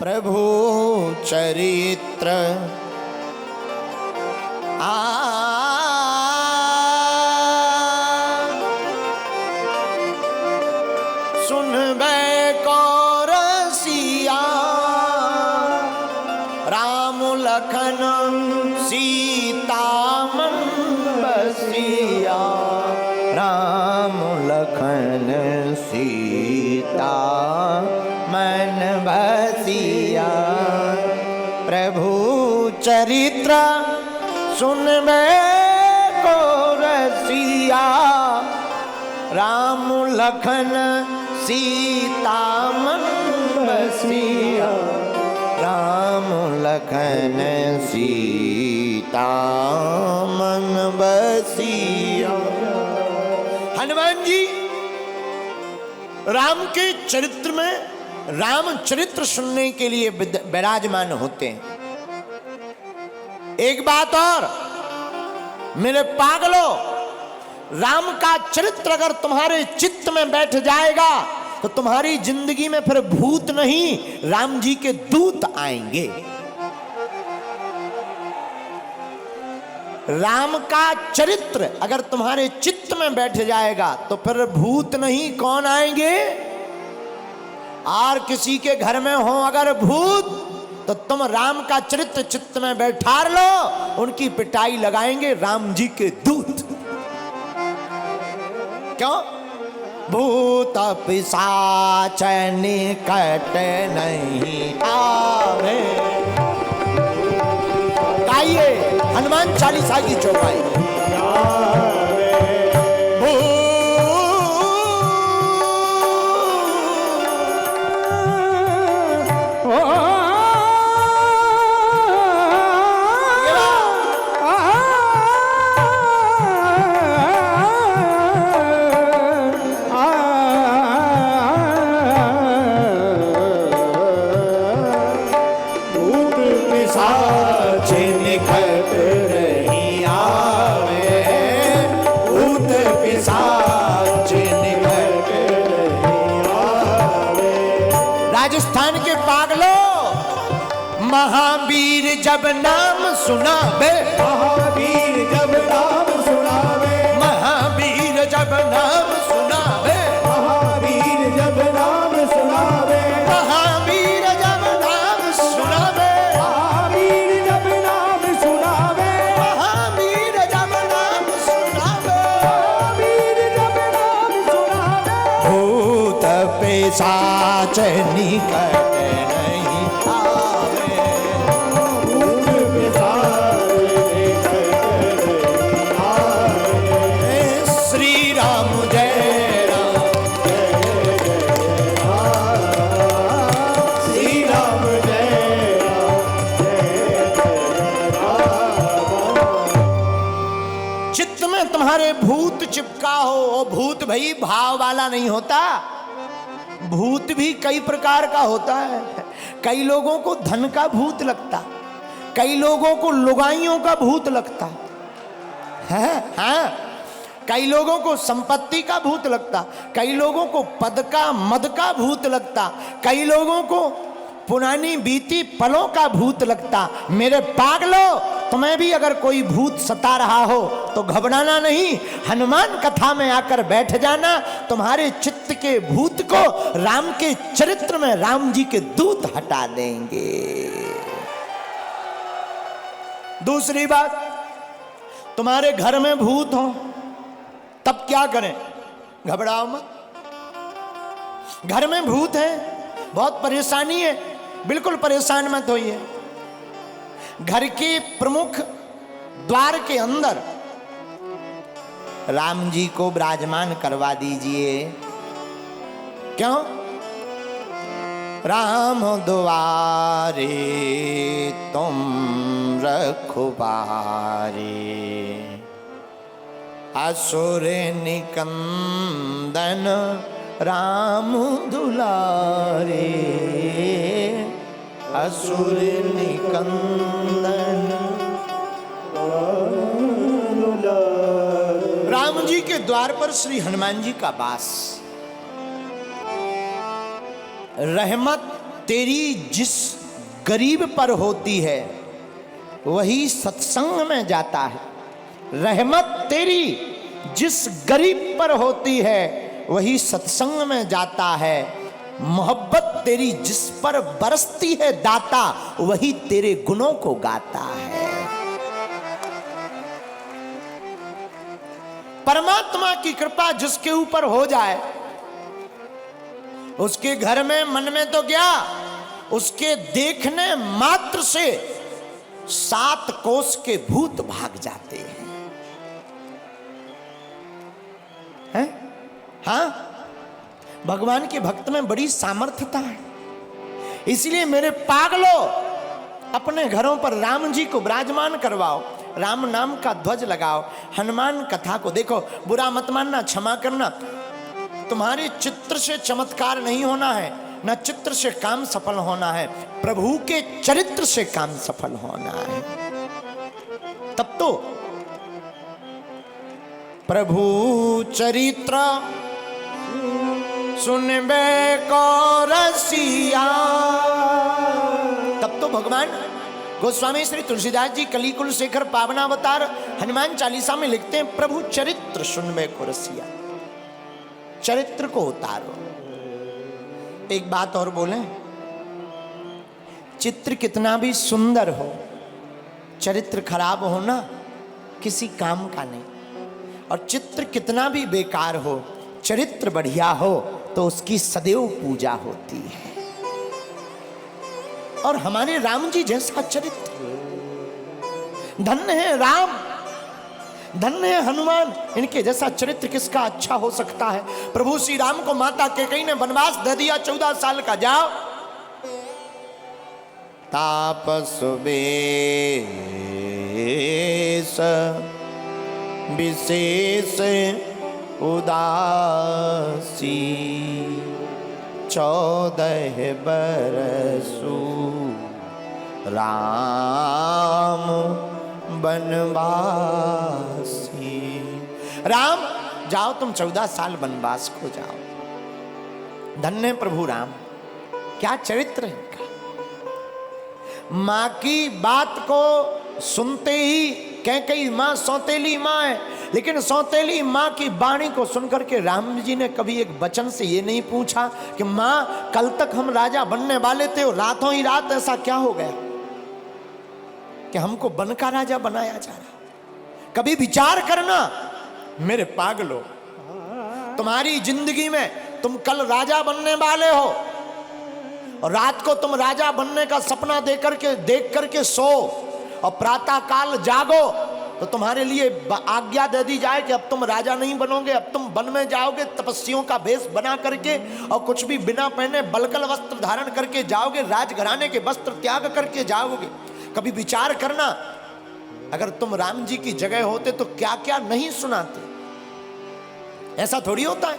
प्रभु चरित्र सुनबे को रसिया राम लखन सीता मन बसिया राम लखन सीता मन बसिया प्रभु चरित्र सुनबे को रसिया राम लखन सीता मन बसिया राम लखन सीता मन बसिया। हनुमान जी राम के चरित्र में राम चरित्र सुनने के लिए विराजमान होते हैं। एक बात और मेरे पागलों, राम का चरित्र अगर तुम्हारे चित्त में बैठ जाएगा तो तुम्हारी जिंदगी में फिर भूत नहीं राम जी के दूत आएंगे। राम का चरित्र अगर तुम्हारे चित्त में बैठ जाएगा तो फिर भूत नहीं कौन आएंगे। और किसी के घर में हो अगर भूत तो तुम राम का चरित्र चित्त में बैठा लो, उनकी पिटाई लगाएंगे राम जी के दूत। क्यों? भूत पिशाच निकट नहीं आवे। गाइए हनुमान चालीसा की चौपाई। राजस्थान के पागलों, महावीर जब नाम सुनावे, महावीर जब नाम सुनावे, महावीर जब नाम सुनावे, महावीर जब नाम सुनावे, महावीर जब नाम सुनावे, महावीर जब नाम सुनावे, महावीर जब नाम सुनावे, महावीर जब नाम सुनावे, भूत पिशाच निकट नहीं आवे। भूत पिशाच निकट नहीं आवे। श्री राम जय राम, श्री राम जय राम। चित्त में तुम्हारे भूत चिपका हो, वो भूत भाई भाव वाला नहीं होता। भूत भी कई प्रकार का होता है। कई लोगों को धन का भूत लगता, कई लोगों को लुगाइयों का भूत लगता है। हाँ, कई लोगों को संपत्ति का भूत लगता, कई लोगों को पद का मद का भूत लगता, कई लोगों को पुरानी बीती पलों का भूत लगता। मेरे पागलों, तुम्हें भी अगर कोई भूत सता रहा हो तो घबराना नहीं, हनुमान कथा में आकर बैठ जाना। तुम्हारे चित्त के भूत को राम के चरित्र में राम जी के दूत हटा देंगे। दूसरी बात, तुम्हारे घर में भूत हो तब क्या करें? घबराओ मत। घर में भूत है, बहुत परेशानी है, बिल्कुल परेशान मत होइए। घर के प्रमुख द्वार के अंदर राम जी को विराजमान करवा दीजिए। क्यों? राम द्वारे तुम रखवारे, असुर निकंदन राम दुलारे, असुर निकंदन। राम जी के द्वार पर श्री हनुमान जी का वास। रहमत तेरी जिस गरीब पर होती है वही सत्संग में जाता है। रहमत तेरी जिस गरीब पर होती है वही सत्संग में जाता है। मोहब्बत तेरी जिस पर बरसती है दाता वही तेरे गुणों को गाता है। परमात्मा की कृपा जिसके ऊपर हो जाए उसके घर में मन में तो क्या, उसके देखने मात्र से 7 कोस के भूत भाग जाते हैं? हाँ, भगवान के भक्त में बड़ी सामर्थ्यता है। इसलिए मेरे पागलों, अपने घरों पर राम जी को विराजमान करवाओ, राम नाम का ध्वज लगाओ, हनुमान कथा को देखो। बुरा मत मानना, क्षमा करना, तुम्हारे चित्र से चमत्कार नहीं होना है, न चित्र से काम सफल होना है, प्रभु के चरित्र से काम सफल होना है। तब तो प्रभु चरित्र सुनबे को रसिया, तब तो भगवान गोस्वामी श्री तुलसीदास जी कलिकुल शेखर पावनावतार हनुमान चालीसा में लिखते हैं, प्रभु चरित्र सुनबे को रसिया, चरित्र को उतारो। एक बात और बोलें, चित्र कितना भी सुंदर हो, चरित्र खराब होना किसी काम का नहीं। और चित्र कितना भी बेकार हो, चरित्र बढ़िया हो तो उसकी सदैव पूजा होती है। और हमारे राम जी जैसा चरित्र, धन्य है राम, धन्य है हनुमान, इनके जैसा चरित्र किसका अच्छा हो सकता है। प्रभु श्री राम को माता कैकेयी ने वनवास दे दिया 14 साल का, जाओ तापस बेश विशेष उदासी 14 बरसु राम बनवासी। राम जाओ तुम 14 साल वनवास को जाओ। धन्य प्रभु राम, क्या चरित्र है इनका। मां की बात को सुनते ही, कैकेयी मां सौतेली मां है, लेकिन सौतेली मां की वाणी को सुनकर के राम जी ने कभी एक वचन से ये नहीं पूछा कि मां कल तक हम राजा बनने वाले थे और रातों ही रात ऐसा क्या हो गया कि हमको बन का राजा बनाया जा रहा। कभी विचार करना मेरे पागलों, तुम्हारी जिंदगी में तुम कल राजा बनने वाले हो और रात को तुम राजा बनने का सपना देख करके सो और प्रातः काल जागो तो तुम्हारे लिए आज्ञा दे दी जाए कि अब तुम राजा नहीं बनोगे, अब तुम वन में जाओगे, तपस्वियों का भेष बना करके और कुछ भी बिना पहने बलकल वस्त्र धारण करके जाओगे, राजघराने के वस्त्र त्याग करके जाओगे। कभी विचार करना, अगर तुम राम जी की जगह होते तो क्या क्या नहीं सुनाते। ऐसा थोड़ी होता है,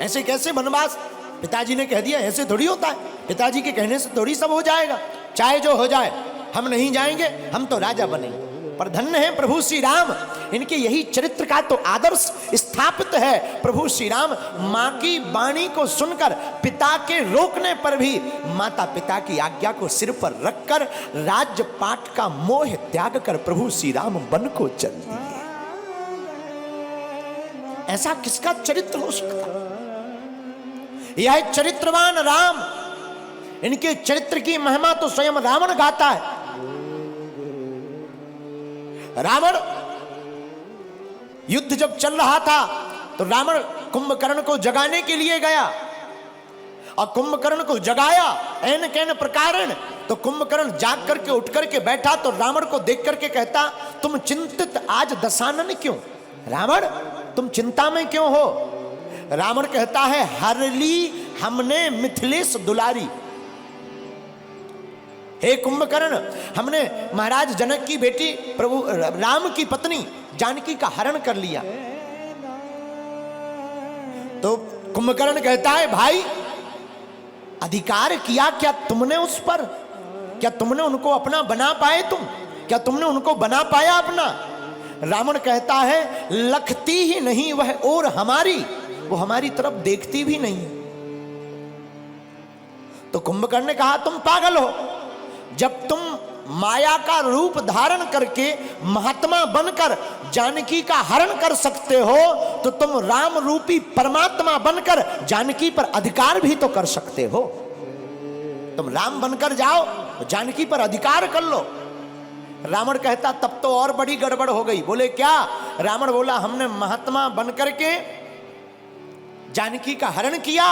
ऐसे कैसे वनवास, पिताजी ने कह दिया ऐसे थोड़ी होता है, पिताजी के कहने से थोड़ी सब हो जाएगा। चाहे जो हो जाए हम नहीं जाएंगे, हम तो राजा बनेंगे। पर धन्य है प्रभु श्री राम, इनके यही चरित्र का तो आदर्श स्थापित है। प्रभु श्री राम मां की वाणी को सुनकर, पिता के रोकने पर भी माता पिता की आज्ञा को सिर पर रखकर राजपाट का मोह त्याग कर प्रभु श्री राम वन को चल दिए। ऐसा किसका चरित्र हो सकता? यह चरित्रवान राम, इनके चरित्र की महिमा तो स्वयं रावण गाता है। रावण युद्ध जब चल रहा था तो रावण कुंभकर्ण को जगाने के लिए गया और कुंभकर्ण को जगाया ऐन कैन प्रकारण। तो कुंभकर्ण जाग करके उठ करके बैठा तो रावण को देख करके कहता, तुम चिंतित आज दशानन क्यों? रावण तुम चिंता में क्यों हो? रावण कहता है, हरली हमने मिथिलेश दुलारी। हे कुंभकर्ण, हमने महाराज जनक की बेटी प्रभु राम की पत्नी जानकी का हरण कर लिया। तो कुंभकर्ण कहता है, भाई अधिकार किया क्या तुमने उस पर? क्या तुमने उनको अपना बना पाए? क्या तुमने उनको बना पाया अपना? रावण कहता है, लखती ही नहीं वह और हमारी, वो हमारी तरफ देखती भी नहीं। तो कुंभकर्ण ने कहा तुम पागल हो, जब तुम माया का रूप धारण करके महात्मा बनकर जानकी का हरण कर सकते हो तो तुम राम रूपी परमात्मा बनकर जानकी पर अधिकार भी तो कर सकते हो। तुम राम बनकर जाओ, जानकी पर अधिकार कर लो। रावण कहता तब तो और बड़ी गड़बड़ हो गई। बोले क्या? रावण बोला हमने महात्मा बनकर के जानकी का हरण किया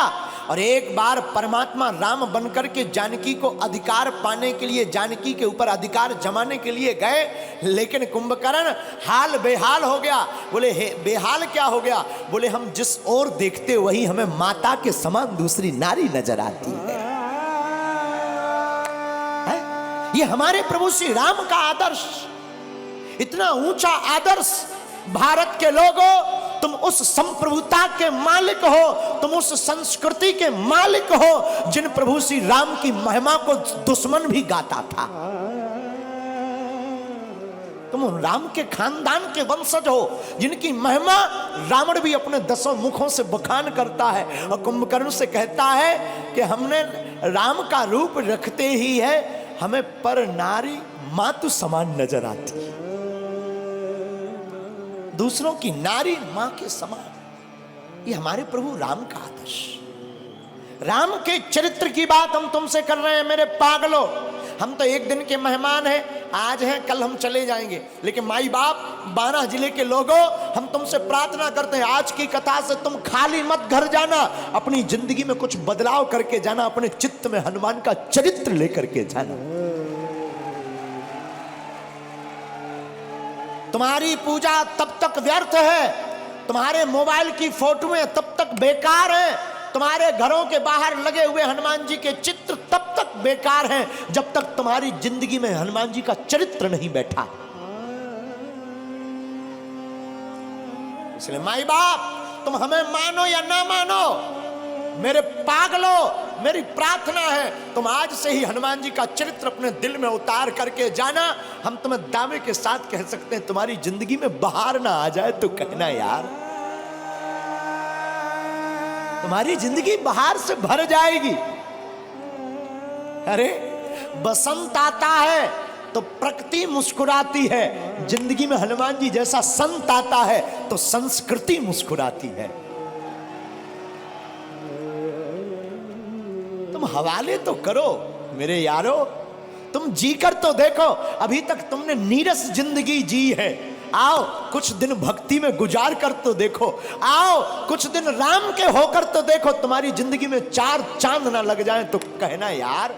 और एक बार परमात्मा राम बनकर के जानकी को अधिकार पाने के लिए, जानकी के ऊपर अधिकार जमाने के लिए गए, लेकिन कुंभकर्ण हाल बेहाल हो गया। बोले हे बेहाल क्या हो गया? बोले हम जिस ओर देखते वही हमें माता के समान दूसरी नारी नजर आती है। ये हमारे प्रभु श्री राम का आदर्श, इतना ऊंचा आदर्श। भारत के लोगों, तुम उस संप्रभुता के मालिक हो, तुम उस संस्कृति के मालिक हो जिन प्रभु श्री राम की महिमा को दुश्मन भी गाता था। तुम राम के खानदान के वंशज हो जिनकी महिमा रावण भी अपने 10 मुखों से बखान करता है और कुंभकर्ण से कहता है कि हमने राम का रूप रखते ही है हमें पर नारी मातु समान नजर आती है, दूसरों की नारी मां के समान। ये हमारे प्रभु राम का आदर्श। राम के चरित्र की बात हम तुमसे कर रहे हैं मेरे पागलों। हम तो एक दिन के मेहमान हैं, आज हैं कल हम चले जाएंगे, लेकिन माई बाप 12 जिले के लोगों, हम तुमसे प्रार्थना करते हैं आज की कथा से तुम खाली मत घर जाना, अपनी जिंदगी में कुछ बदलाव करके जाना, अपने चित्त में हनुमान का चरित्र लेकर के जाना। तुम्हारी पूजा तब तक व्यर्थ है, तुम्हारे मोबाइल की फोटोएं तब तक बेकार हैं, तुम्हारे घरों के बाहर लगे हुए हनुमान जी के चित्र तब तक बेकार हैं जब तक तुम्हारी जिंदगी में हनुमान जी का चरित्र नहीं बैठा। इसलिए माई बाप तुम हमें मानो या ना मानो, मेरे पागलों मेरी प्रार्थना है तुम आज से ही हनुमान जी का चरित्र अपने दिल में उतार करके जाना। हम तुम्हें दावे के साथ कह सकते हैं तुम्हारी जिंदगी में बहार ना आ जाए तो कहना यार, तुम्हारी जिंदगी बहार से भर जाएगी। अरे बसंत आता है तो प्रकृति मुस्कुराती है, जिंदगी में हनुमान जी जैसा संत आता है तो संस्कृति मुस्कुराती है। तुम हवाले तो करो मेरे यारो, तुम जी कर तो देखो, अभी तक तुमने नीरस जिंदगी जी है। आओ कुछ दिन भक्ति में गुजार कर तो देखो, आओ कुछ दिन राम के होकर तो देखो, तुम्हारी जिंदगी में 4 चांद ना लग जाए तो कहना यार।